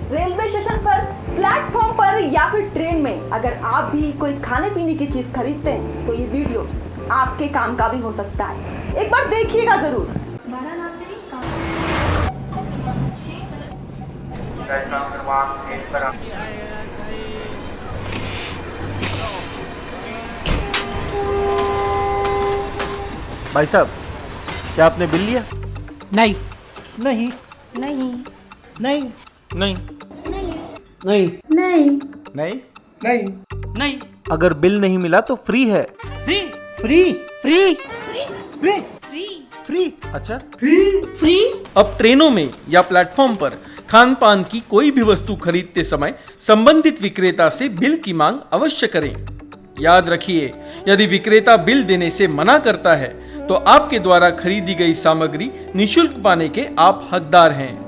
Railway station पर, platform पर या फिर ट्रेन में अगर आप भी कोई खाने पीने की चीज खरीदते हैं तो ये वीडियो आपके काम का भी हो सकता है। एक बार देखिएगा जरूर। भाई साहब, क्या आपने बिल लिया? नहीं नहीं नहीं नहीं नहीं। नहीं नहीं नहीं नहीं नहीं अगर बिल नहीं मिला तो फ्री है। Free free free free free free अच्छा, फ्री। अब ट्रेनों में या प्लेटफॉर्म पर खान पान की कोई भी वस्तु खरीदते समय संबंधित विक्रेता से बिल की मांग अवश्य करें। याद रखिए, यदि विक्रेता बिल देने से मना करता है तो आपके द्वारा खरीदी गई सामग्री निःशुल्क पाने के आप हकदार हैं।